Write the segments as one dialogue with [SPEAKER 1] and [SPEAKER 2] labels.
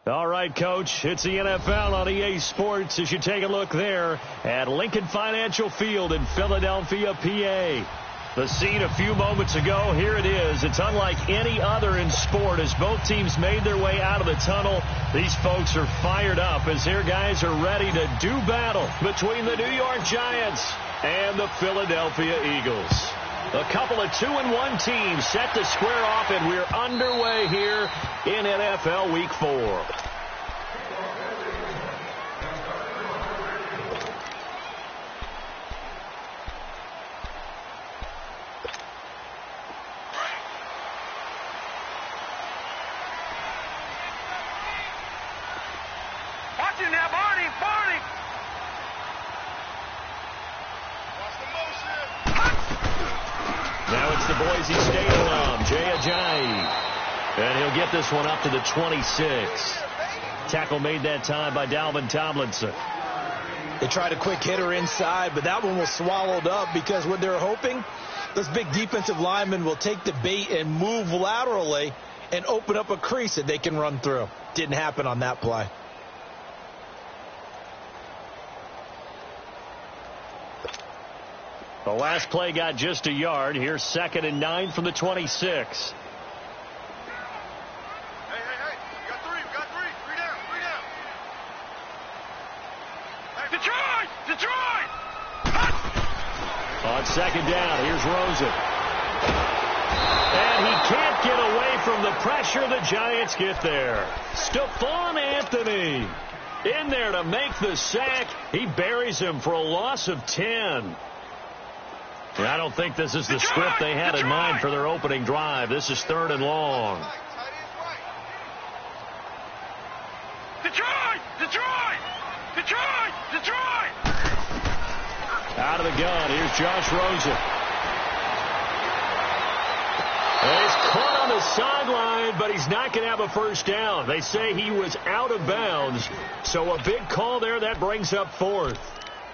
[SPEAKER 1] All right, Coach, it's the NFL on EA Sports as you take a look there at Lincoln Financial Field in Philadelphia, PA. The scene a few moments ago, here it is. It's unlike any other in sport as both teams made their way out of the tunnel. These folks are fired up as their guys are ready to do battle between the New York Giants and the Philadelphia Eagles. A couple of 2-1 teams set to square off, and we're underway here in NFL Week 4. Boise State alum, Jay Ajayi. And he'll get this one up to the 26. Tackle made that time by Dalvin Tomlinson.
[SPEAKER 2] They tried a quick hitter inside, but that one was swallowed up because what they're hoping, those big defensive linemen will take the bait and move laterally and open up a crease that they can run through. Didn't happen on that play.
[SPEAKER 1] The last play got just a yard. Here's 2nd and 9 from the 26.
[SPEAKER 3] Hey. We got three. Three down. Hey, Detroit!
[SPEAKER 1] On 2nd down, here's Rosen. And he can't get away from the pressure. The Giants get there. Stephon Anthony in there to make the sack. He buries him for a loss of 10. I don't think this is the script they had in mind for their opening drive. This is 3rd and long.
[SPEAKER 3] Detroit!
[SPEAKER 1] Out of the gun, here's Josh Rosen. And he's caught on the sideline, but he's not going to have a first down. They say he was out of bounds, so a big call there. That brings up 4th.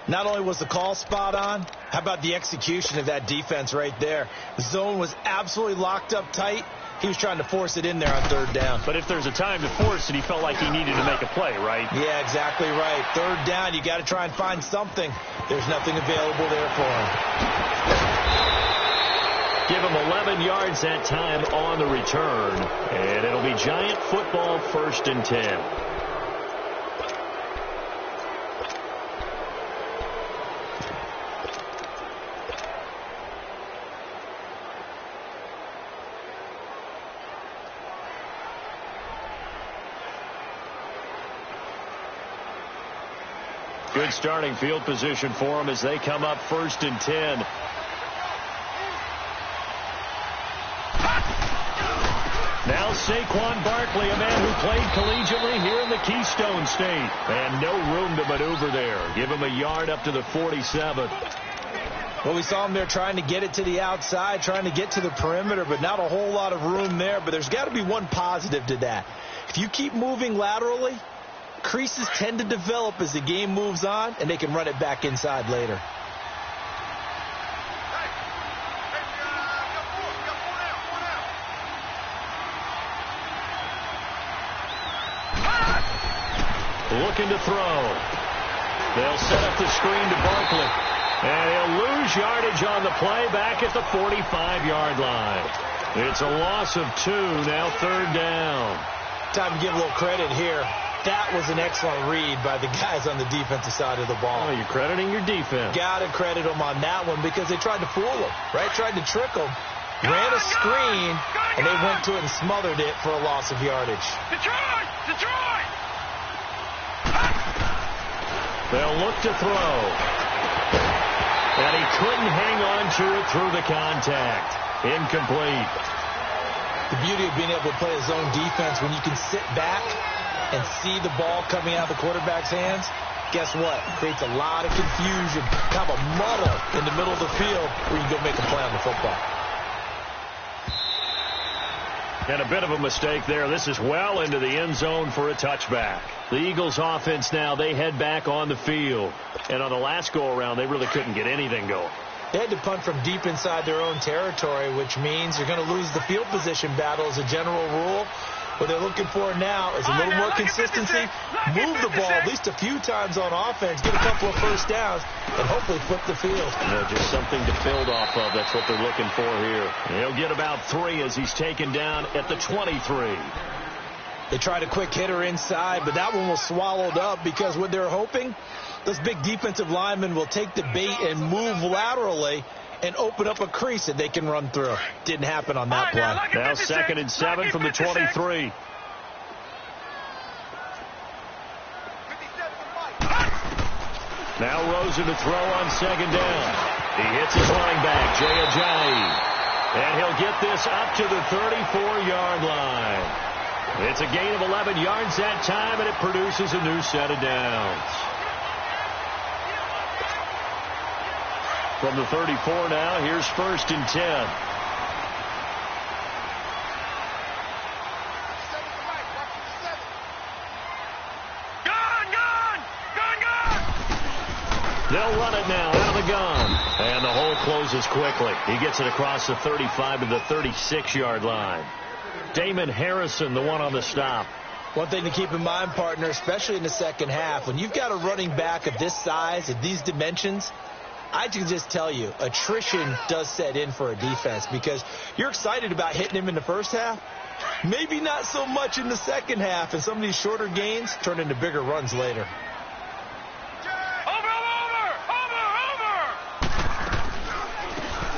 [SPEAKER 2] Not only was the call spot on, how about the execution of that defense right there? The zone was absolutely locked up tight. He was trying to force it in there on 3rd down.
[SPEAKER 1] But if there's a time to force it, he felt like he needed to make a play, right?
[SPEAKER 2] Yeah, exactly right. 3rd down, you got to try and find something. There's nothing available there for him.
[SPEAKER 1] Give him 11 yards that time on the return. And it'll be Giant football, 1st and 10. Good starting field position for them as they come up 1st and 10. Now Saquon Barkley, a man who played collegiately here in the Keystone State. And no room to maneuver there. Give him a yard up to the 47.
[SPEAKER 2] Well, we saw him there trying to get it to the outside, trying to get to the perimeter, but not a whole lot of room there. But there's got to be one positive to that. If you keep moving laterally, creases tend to develop as the game moves on, and they can run it back inside later.
[SPEAKER 1] Looking to throw. They'll set up the screen to Barkley. And he'll lose yardage on the play back at the 45-yard line. It's a loss of 2, now 3rd down.
[SPEAKER 2] Time to give a little credit here. That was an excellent read by the guys on the defensive side of the ball.
[SPEAKER 1] Oh, you're crediting your defense.
[SPEAKER 2] Got to credit them on that one because they tried to fool them, right? Tried to trick them. Ran a screen, and they went to it and smothered it for a loss of yardage.
[SPEAKER 3] Detroit!
[SPEAKER 1] They'll look to throw. And he couldn't hang on to it through the contact. Incomplete.
[SPEAKER 2] The beauty of being able to play a zone defense when you can sit back and see the ball coming out of the quarterback's hands, guess what? Creates a lot of confusion, kind of a muddle in the middle of the field where you can go make a play on the football.
[SPEAKER 1] And a bit of a mistake there. This is well into the end zone for a touchback. The Eagles offense now, they head back on the field. And on the last go-around, they really couldn't get anything going.
[SPEAKER 2] They had to punt from deep inside their own territory, which means you're going to lose the field position battle as a general rule. What they're looking for now is a little more consistency, move the ball at least a few times on offense, get a couple of first downs, and hopefully flip the field.
[SPEAKER 1] Yeah, just something to build off of. That's what they're looking for here. He'll get about 3 as he's taken down at the 23.
[SPEAKER 2] They tried a quick hitter inside, but that one was swallowed up because what they're hoping, those big defensive linemen will take the bait and move laterally and open up a crease that they can run through. Didn't happen on that play.
[SPEAKER 1] Now 2nd and 7 from the 23. Now Rosen to throw on 2nd down. He hits his running back, Jay Ajayi. And he'll get this up to the 34-yard line. It's a gain of 11 yards that time, and it produces a new set of downs. From the 34 now, here's 1st and 10. They'll run it now out of the gun. And the hole closes quickly. He gets it across the 35 to the 36-yard line. Damon Harrison, the one on the stop.
[SPEAKER 2] One thing to keep in mind, partner, especially in the second half, when you've got a running back of this size, of these dimensions, I can just tell you, attrition does set in for a defense because you're excited about hitting him in the first half. Maybe not so much in the second half, and some of these shorter gains turn into bigger runs later.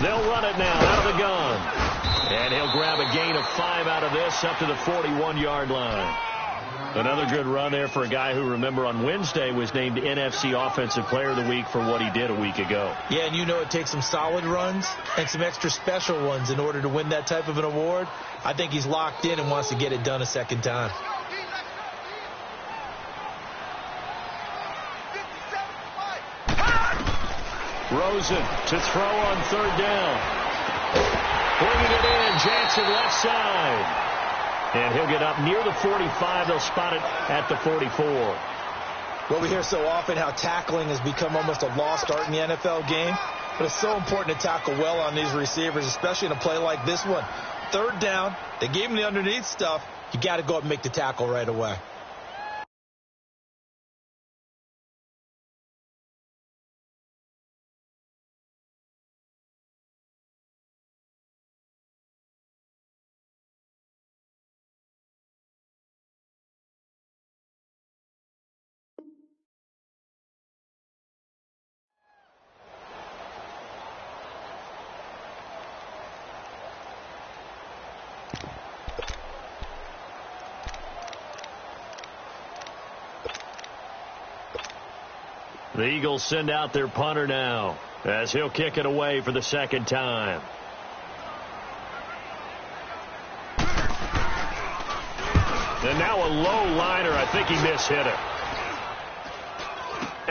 [SPEAKER 1] They'll run it now out of the gun. And he'll grab a gain of 5 out of this up to the 41-yard line. Another good run there for a guy who, remember, on Wednesday was named NFC Offensive Player of the Week for what he did a week ago.
[SPEAKER 2] Yeah, and you know it takes some solid runs and some extra special ones in order to win that type of an award. I think he's locked in and wants to get it done a second time.
[SPEAKER 1] Rosen to throw on 3rd down. Bringing it in, Jansen left side. And he'll get up near the 45. They'll spot it at the 44.
[SPEAKER 2] Well, we hear so often how tackling has become almost a lost art in the NFL game. But it's so important to tackle well on these receivers, especially in a play like this one. 3rd down, they gave him the underneath stuff. You got to go up and make the tackle right away.
[SPEAKER 1] The Eagles send out their punter now as he'll kick it away for the 2nd time. And now a low liner. I think he mishit it.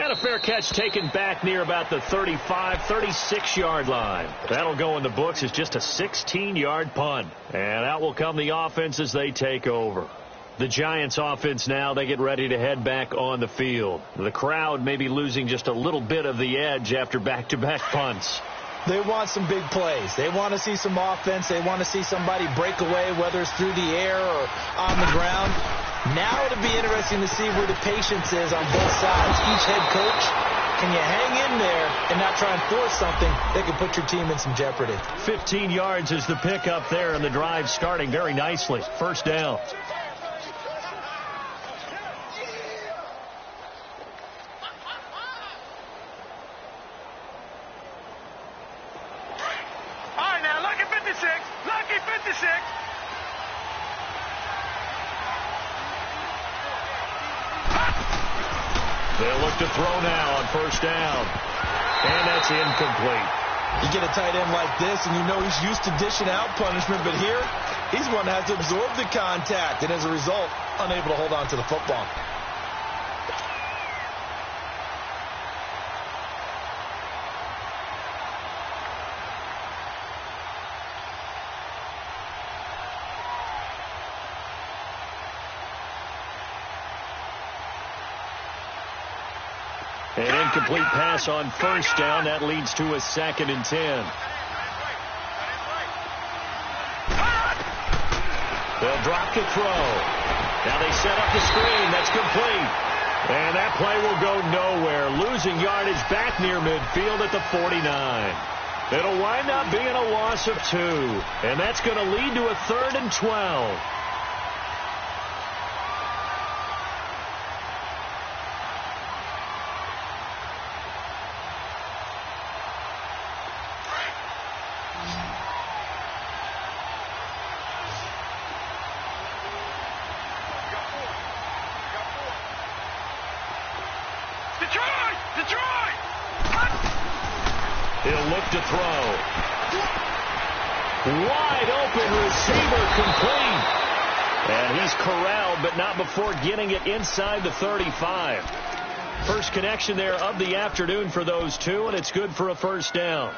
[SPEAKER 1] And a fair catch taken back near about the 35, 36-yard line. That'll go in the books as just a 16-yard punt. And out will come the offense as they take over. The Giants offense now, they get ready to head back on the field. The crowd may be losing just a little bit of the edge after back-to-back punts.
[SPEAKER 2] They want some big plays. They want to see some offense. They want to see somebody break away, whether it's through the air or on the ground. Now it'll be interesting to see where the patience is on both sides. Each head coach, can you hang in there and not try and force something that could put your team in some jeopardy?
[SPEAKER 1] 15 yards is the pickup there, and the drive starting very nicely. 1st down. They'll look to throw now on 1st down. And that's incomplete.
[SPEAKER 2] You get a tight end like this, and you know he's used to dishing out punishment, but here, he's one that has to absorb the contact, and as a result, unable to hold on to the football.
[SPEAKER 1] An incomplete pass on 1st down. That leads to a 2nd and 10. They'll drop to throw. Now they set up the screen. That's complete. And that play will go nowhere. Losing yardage back near midfield at the 49. It'll wind up being a loss of 2. And that's going to lead to a 3rd and 12. He'll look to throw. Wide open receiver complete. And he's corralled, but not before getting it inside the 35. First connection there of the afternoon for those two, and it's good for a first down.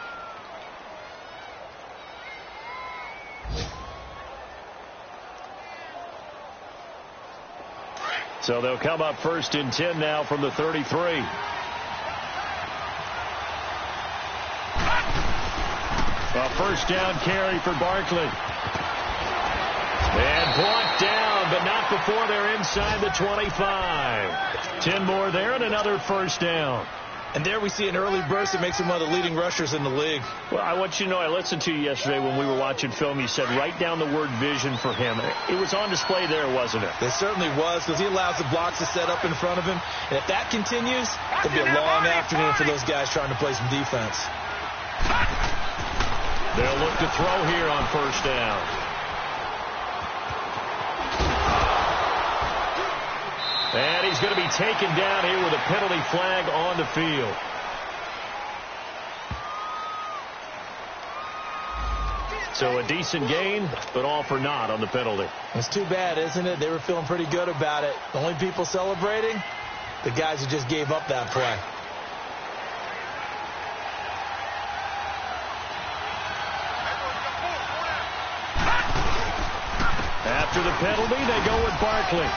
[SPEAKER 1] So they'll come up 1st and 10 now from the 33. A first down carry for Barkley. And brought down, but not before they're inside the 25. 10 more there and another first down.
[SPEAKER 2] And there we see an early burst that makes him one of the leading rushers in the league.
[SPEAKER 1] Well, I want you to know, I listened to you yesterday when we were watching film. You said write down the word vision for him. It was on display there, wasn't it?
[SPEAKER 2] It certainly was, because he allows the blocks to set up in front of him. And if that continues, it'll be a long afternoon for those guys trying to play some defense.
[SPEAKER 1] They'll look to throw here on first down. And he's going to be taken down here with a penalty flag on the field. So a decent gain, but all for naught on the penalty.
[SPEAKER 2] It's too bad, isn't it? They were feeling pretty good about it. The only people celebrating, the guys who just gave up that play.
[SPEAKER 1] After the penalty, they go with Barkley.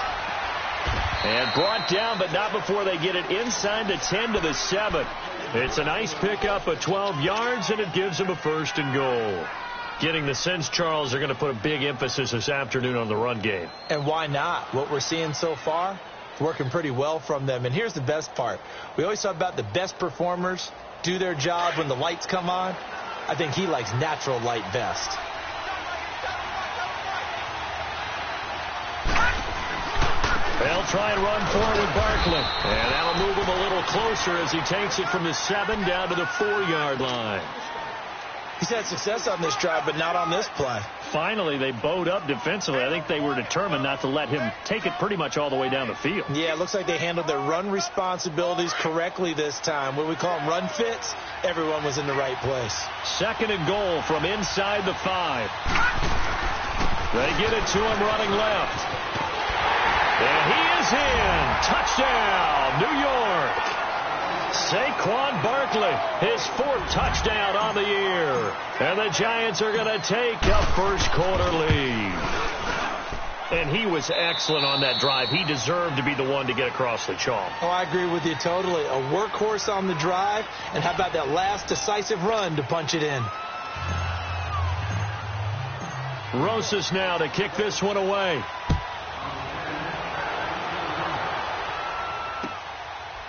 [SPEAKER 1] And brought down, but not before they get it inside the 10 to the 7. It's a nice pickup of 12 yards, and it gives them a 1st and goal. Getting the sense, Charles, they're going to put a big emphasis this afternoon on the run game.
[SPEAKER 2] And why not? What we're seeing so far, working pretty well from them. And here's the best part. We always talk about the best performers do their job when the lights come on. I think he likes natural light best.
[SPEAKER 1] They'll try and run forward with Barkley. And that'll move him a little closer as he takes it from the 7 down to the 4-yard line.
[SPEAKER 2] He's had success on this drive, but not on this play.
[SPEAKER 1] Finally, they bowed up defensively. I think they were determined not to let him take it pretty much all the way down the field.
[SPEAKER 2] Yeah, it looks like they handled their run responsibilities correctly this time. What we call them run fits, everyone was in the right place.
[SPEAKER 1] 2nd and goal from inside the 5. They get it to him running left. And he is in. Touchdown, New York. Saquon Barkley, his 4th touchdown on the year. And the Giants are going to take a first-quarter lead. And he was excellent on that drive. He deserved to be the one to get across the chalk.
[SPEAKER 2] Oh, I agree with you totally. A workhorse on the drive. And how about that last decisive run to punch it in?
[SPEAKER 1] Rosas now to kick this one away.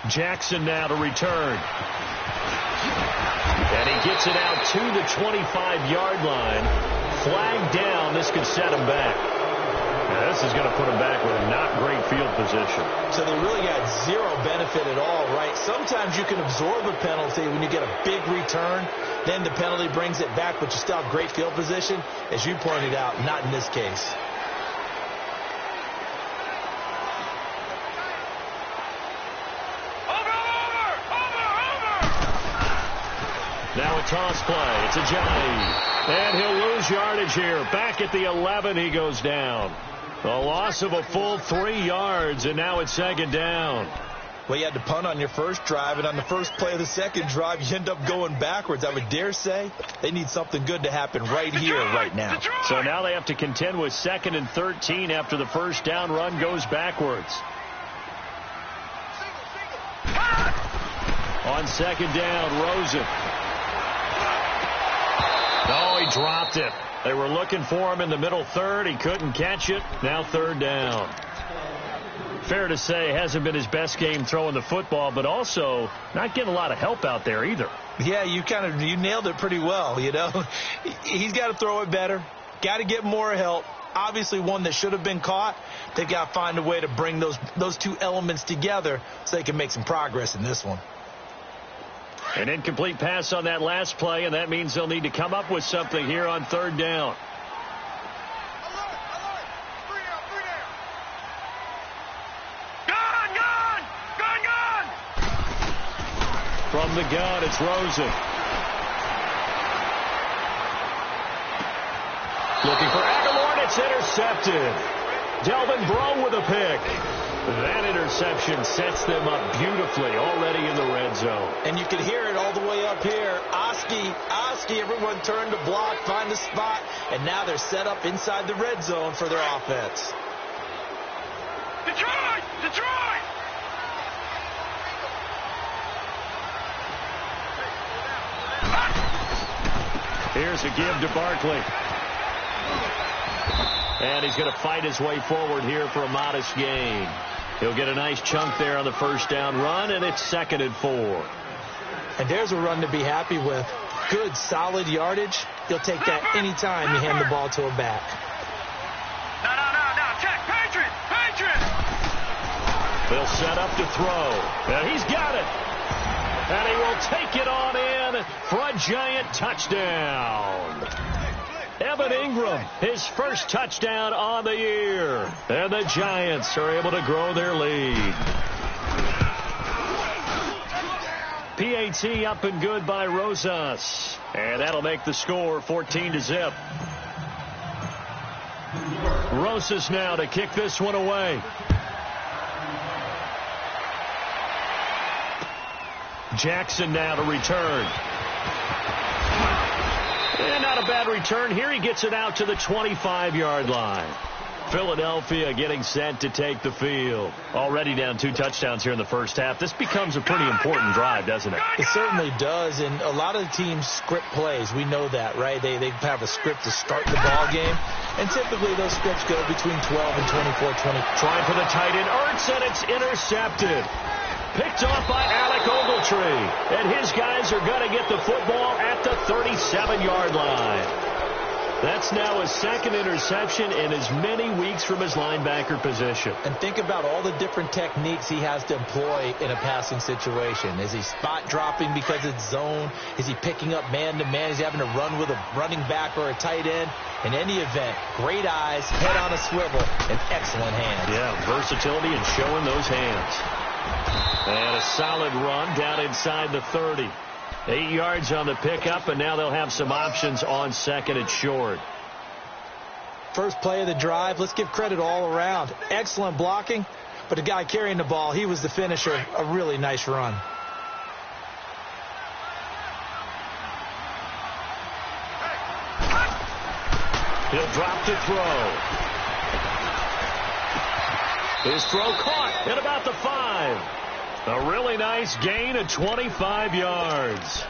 [SPEAKER 1] Jackson now to return. And he gets it out to the 25-yard line. Flag down. This could set him back. Now, this is going to put him back with a not great field position.
[SPEAKER 2] So they really got zero benefit at all, right? Sometimes you can absorb a penalty when you get a big return. Then the penalty brings it back, but you still have great field position. As you pointed out, not in this case.
[SPEAKER 1] Now a toss play. It's Ajayi. And he'll lose yardage here. Back at the 11, he goes down. A loss of a full 3 yards, and now it's 2nd down.
[SPEAKER 2] Well, you had to punt on your first drive, and on the first play of the second drive, you end up going backwards. I would dare say they need something good to happen right here, right now.
[SPEAKER 1] So now they have to contend with 2nd and 13 after the first down run goes backwards. On 2nd down, Rosen. No, he dropped it. They were looking for him in the middle third. He couldn't catch it. Now third down. Fair to say, hasn't been his best game throwing the football, but also not getting a lot of help out there either.
[SPEAKER 2] Yeah, you nailed it pretty well, you know. He's got to throw it better. Got to get more help. Obviously one that should have been caught. They've got to find a way to bring those two elements together so they can make some progress in this one.
[SPEAKER 1] An incomplete pass on that last play, and that means they'll need to come up with something here on third down. From the gun, it's Rosen. Looking for Aguilar, it's intercepted. Delvin Breaux with a pick. That interception sets them up beautifully already in the red zone.
[SPEAKER 2] And you can hear it all the way up here. Oski, everyone turned to block, find a spot, and now they're set up inside the red zone for their offense.
[SPEAKER 3] Detroit! Detroit!
[SPEAKER 1] Here's a give to Barkley. And he's going to fight his way forward here for a modest gain. He'll get a nice chunk there on the first down run, and it's 2nd and 4.
[SPEAKER 2] And there's a run to be happy with. Good, solid yardage. He'll take that any time you hand the ball to a back.
[SPEAKER 3] No. Check. Patriot!
[SPEAKER 1] They'll set up to throw. And he's got it. And he will take it on in for a giant touchdown. Evan Ingram, his first touchdown on the year. And the Giants are able to grow their lead. PAT up and good by Rosas. And that'll make the score 14-0. Rosas now to kick this one away. Jackson now to return. And not a bad return here. He gets it out to the 25-yard line. Philadelphia getting set to take the field. Already down 2 touchdowns here in the first half. This becomes a pretty important drive, doesn't it?
[SPEAKER 2] It certainly does, and a lot of the teams script plays. We know that, right? They have a script to start the ball game, and typically those scripts go between 12 and 24-20.
[SPEAKER 1] Trying for the tight end, Ertz, and it's intercepted. Picked off by Alec Ogletree. And his guys are going to get the football at the 37-yard line. That's now his 2nd interception in as many weeks from his linebacker position.
[SPEAKER 2] And think about all the different techniques he has to employ in a passing situation. Is he spot dropping because it's zone? Is he picking up man-to-man? Is he having to run with a running back or a tight end? In any event, great eyes, head on a swivel, and excellent hands.
[SPEAKER 1] Yeah, versatility and showing those hands. And a solid run down inside the 30. 8 yards on the pickup, and now they'll have some options on 2nd and short.
[SPEAKER 2] First play of the drive, let's give credit all around. Excellent blocking, but the guy carrying the ball, he was the finisher. A really nice run.
[SPEAKER 1] He'll drop to throw. His throw caught at about the 5. A really nice gain of 25 yards.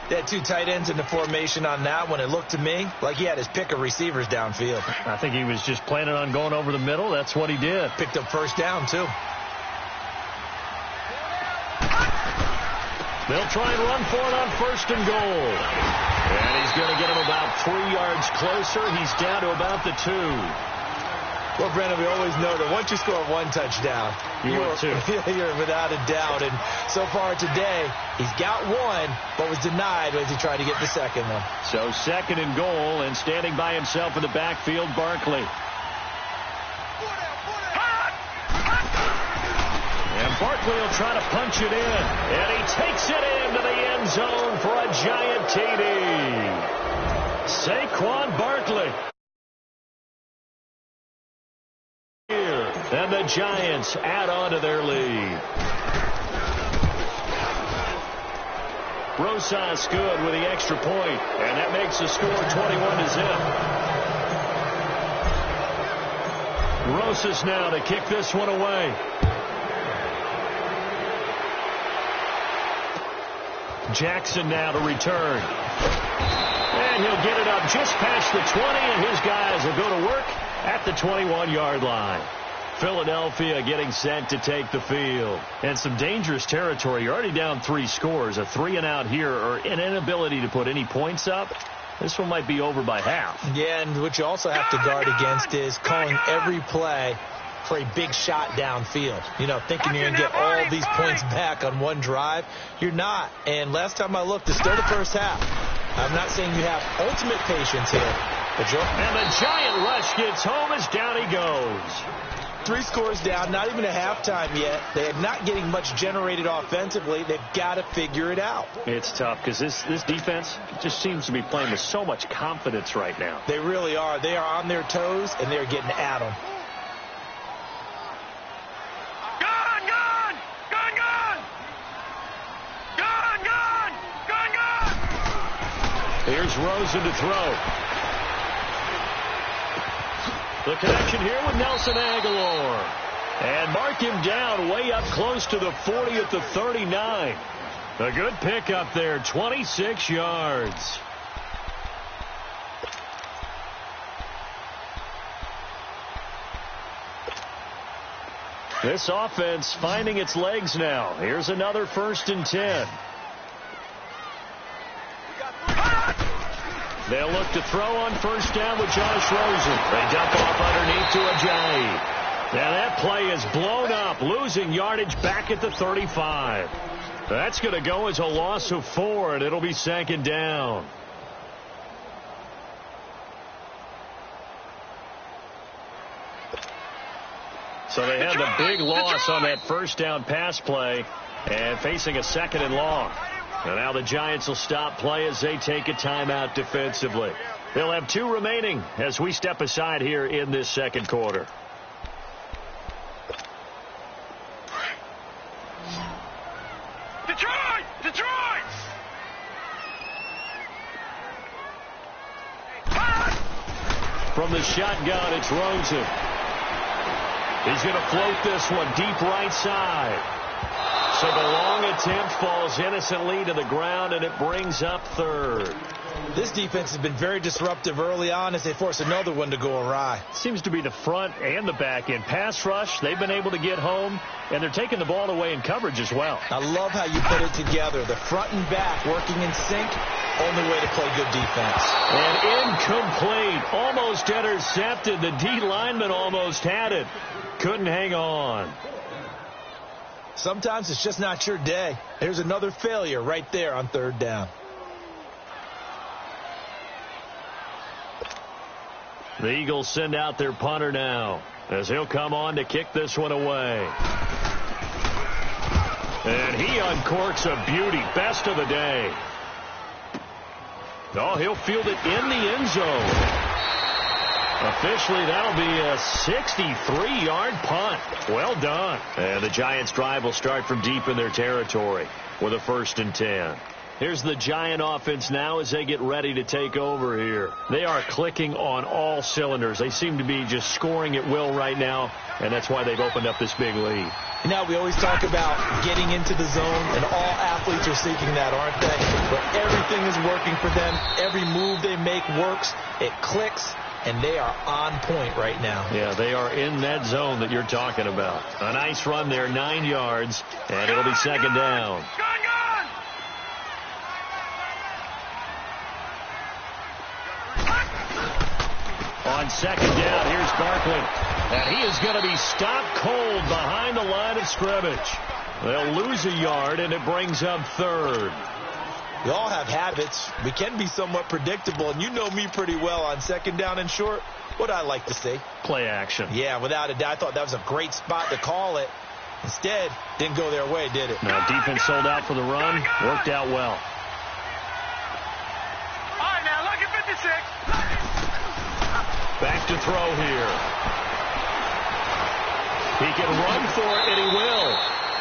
[SPEAKER 2] They had 2 tight ends in the formation on that one. It looked to me like he had his pick of receivers downfield.
[SPEAKER 1] I think he was just planning on going over the middle. That's what he did.
[SPEAKER 2] Picked up first down, too.
[SPEAKER 1] They'll try and run for it on 1st and goal. And he's going to get him about 3 yards closer. He's down to about the 2.
[SPEAKER 2] Well, Brennan, we always know that once you score 1 touchdown, you're without a doubt. And so far today, he's got 1, but was denied as he tried to get the 2nd one.
[SPEAKER 1] So 2nd and goal, and standing by himself in the backfield, Barkley. And Barkley will try to punch it in. And he takes it into the end zone for a giant TD. Saquon Barkley. And the Giants add on to their lead. Rosas good with the extra point, and that makes the score 21-0. Rosas now to kick this one away. Jackson now to return. And he'll get it up just past the 20, and his guys will go to work at the 21-yard line. Philadelphia getting set to take the field. And some dangerous territory. You're already down 3 scores. A 3-and-out here, or an inability to put any points up. This one might be over by half.
[SPEAKER 2] Yeah, and what you also have to guard against is calling every play for a big shot downfield. You know, thinking you're going to get all these points back on one drive. You're not. And last time I looked, it's still the first half. I'm not saying you have ultimate patience here. But
[SPEAKER 1] and the giant rush gets home as down he goes.
[SPEAKER 2] 3 scores down, not even a halftime yet. They are not getting much generated offensively. They've got to figure it out.
[SPEAKER 1] It's tough because this defense just seems to be playing with so much confidence right now.
[SPEAKER 2] They really are. They are on their toes, and they're getting at them.
[SPEAKER 1] Here's Rosen to throw. The connection here with Nelson Aguilar. And mark him down way up close to the 40 at the 39. A good pickup there, 26 yards. This offense finding its legs now. Here's another 1st and 10. They'll look to throw on 1st down with Josh Rosen. They dump off underneath to Ajayi. Now that play is blown up, losing yardage back at the 35. That's going to go as a loss of 4, and it'll be 2nd down. So they had the big loss on that 1st down pass play and facing a 2nd and long. And now the Giants will stop play as they take a timeout defensively. They'll have 2 remaining as we step aside here in this 2nd quarter.
[SPEAKER 3] Detroit! Detroit!
[SPEAKER 1] From the shotgun, it's Rosen. He's going to float this one deep right side. So the long attempt falls innocently to the ground, and it brings up 3rd.
[SPEAKER 2] This defense has been very disruptive early on as they force another one to go awry.
[SPEAKER 1] Seems to be the front and the back end. Pass rush, they've been able to get home, and they're taking the ball away in coverage as well.
[SPEAKER 2] I love how you put it together. The front and back working in sync, only way to play good defense.
[SPEAKER 1] And incomplete, almost intercepted. The D lineman almost had it. Couldn't hang on.
[SPEAKER 2] Sometimes it's just not your day. There's another failure right there on 3rd down.
[SPEAKER 1] The Eagles send out their punter now as he'll come on to kick this one away. And he uncorks a beauty. Best of the day. Oh, he'll field it in the end zone. Officially, that'll be a 63-yard punt. Well done. And the Giants' drive will start from deep in their territory with a 1st and 10. Here's the Giant offense now as they get ready to take over here. They are clicking on all cylinders. They seem to be just scoring at will right now, and that's why they've opened up this big lead.
[SPEAKER 2] Now, we always talk about getting into the zone, and all athletes are seeking that, aren't they? But everything is working for them. Every move they make works. It clicks. And they are on point right now.
[SPEAKER 1] Yeah, they are in that zone that you're talking about. A nice run there, 9 yards, and it'll be 2nd down. On 2nd down, here's Barkley. And he is going to be stopped cold behind the line of scrimmage. They'll lose a yard, and it brings up 3rd.
[SPEAKER 2] We all have habits. We can be somewhat predictable, and you know me pretty well on 2nd down and short. What I like to see?
[SPEAKER 1] Play action.
[SPEAKER 2] Yeah, without a doubt. I thought that was a great spot to call it. Instead, didn't go their way, did it?
[SPEAKER 1] Now, defense sold out for the run. Worked out well.
[SPEAKER 3] All right, now, look at 56.
[SPEAKER 1] Back to throw here. He can run for it, and he will.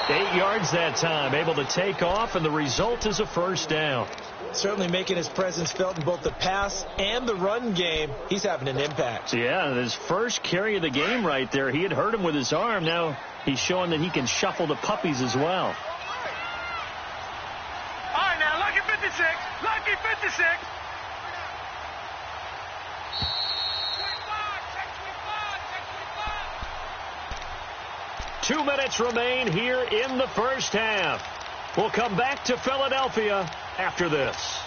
[SPEAKER 1] 8 yards that time, able to take off, and the result is a 1st down.
[SPEAKER 2] Certainly making his presence felt in both the pass and the run game. He's having an impact.
[SPEAKER 1] Yeah, his first carry of the game right there. He had hurt him with his arm. Now he's showing that he can shuffle the puppies as well.
[SPEAKER 3] All right, now, 26.
[SPEAKER 1] 2 minutes remain here in the first half. We'll come back to Philadelphia after this.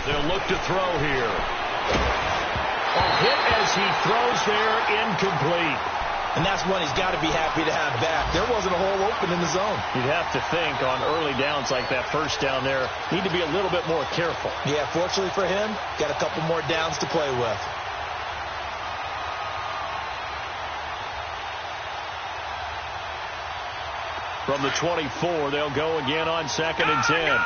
[SPEAKER 1] They'll look to throw here. A hit as he throws there, incomplete.
[SPEAKER 2] And that's one he's got to be happy to have back. There wasn't a hole open in the zone.
[SPEAKER 1] You'd have to think on early downs like that first down there, need to be a little bit more careful.
[SPEAKER 2] Yeah, fortunately for him, got a couple more downs to play with.
[SPEAKER 1] From the 24, they'll go again on 2nd and 10.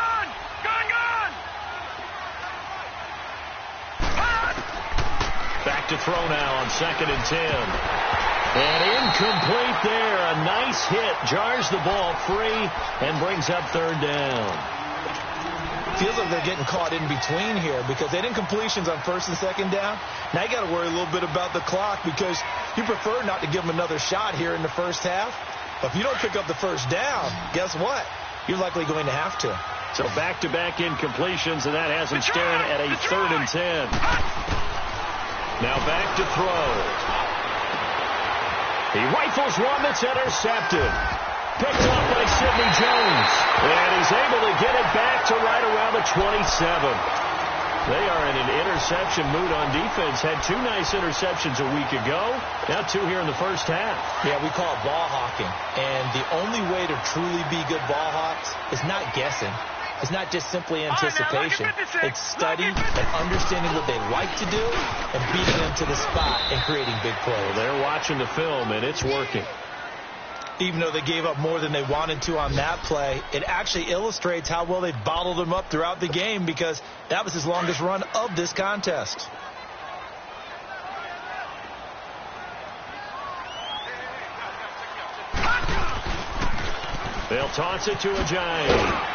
[SPEAKER 1] Back to throw now on 2nd and 10. And incomplete there. A nice hit. Jars the ball free and brings up 3rd down.
[SPEAKER 2] Feels like they're getting caught in between here because they didn't completions on 1st and 2nd down. Now you got to worry a little bit about the clock because you prefer not to give them another shot here in the first half. But if you don't pick up the 1st down, guess what? You're likely going to have to.
[SPEAKER 1] So back-to-back incompletions, and that has him staring at a 3rd and 10. Now back to throw. He rifles one that's intercepted. Picked up by Sidney Jones. And he's able to get it back to right around the 27. They are in an interception mood on defense. Had 2 nice interceptions a week ago. Now 2 here in the first half.
[SPEAKER 2] Yeah, we call it ball hawking. And the only way to truly be good ball hawks is not guessing. It's not just simply anticipation. It's study and understanding what they like to do and beating them to the spot and creating big plays.
[SPEAKER 1] Well, they're watching the film, and it's working.
[SPEAKER 2] Even though they gave up more than they wanted to on that play, it actually illustrates how well they bottled them up throughout the game because that was his longest run of this contest.
[SPEAKER 1] They'll toss it to Ajayi.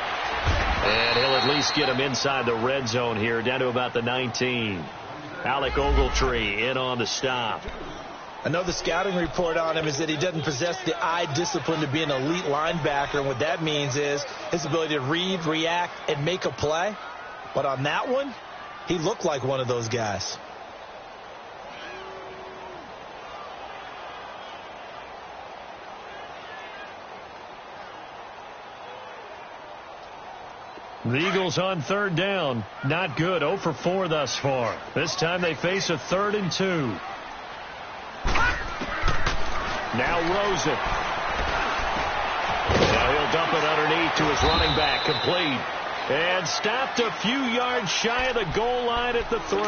[SPEAKER 1] And he'll at least get him inside the red zone here, down to about the 19. Alec Ogletree in on the stop.
[SPEAKER 2] Another scouting report on him is that he doesn't possess the eye discipline to be an elite linebacker. And what that means is his ability to read, react, and make a play. But on that one, he looked like one of those guys.
[SPEAKER 1] The Eagles on 3rd down. Not good. 0 for 4 thus far. This time they face a 3rd and 2. Now Rosen. Now he'll dump it underneath to his running back. Complete. And stopped a few yards shy of the goal line at the 3.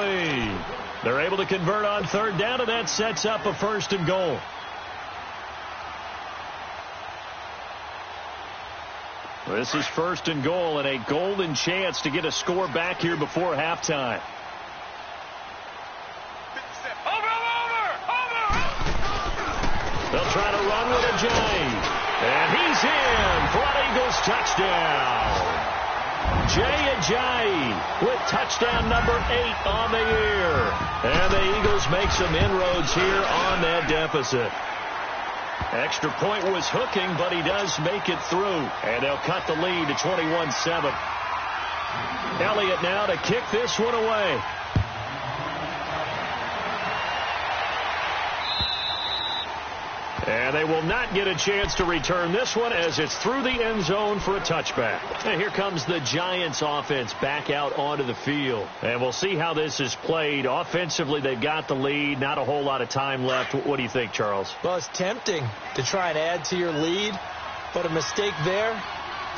[SPEAKER 1] They're able to convert on 3rd down, and that sets up a 1st and goal. This is 1st and goal and a golden chance to get a score back here before halftime. They'll try to run with Ajayi. And he's in for an Eagles touchdown. Jay Ajayi with touchdown number 8 on the year. And the Eagles make some inroads here on that deficit. Extra point was hooking, but he does make it through. And they'll cut the lead to 21-7. Elliott now to kick this one away. And they will not get a chance to return this one as it's through the end zone for a touchback. And here comes the Giants offense back out onto the field. And we'll see how this is played. Offensively, they've got the lead. Not a whole lot of time left. What do you think, Charles?
[SPEAKER 2] Well, it's tempting to try and add to your lead, but a mistake there,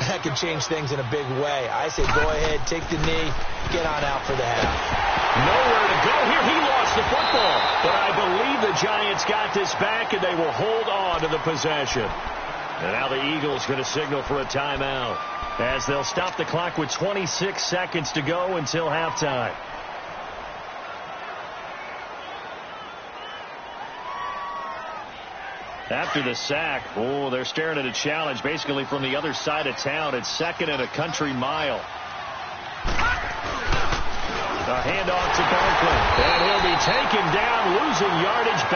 [SPEAKER 2] that could change things in a big way. I say go ahead, take the knee, get on out for the half.
[SPEAKER 1] Nowhere to go here. He lost the football. But I believe the Giants got this back, and they will hold on to the possession. And now the Eagles going to signal for a timeout. as they'll stop the clock with 26 seconds to go until halftime. After the sack, they're staring at a challenge basically from the other side of town. It's 2nd and a country mile. A handoff to Barkley, and he'll be taken down, losing yardage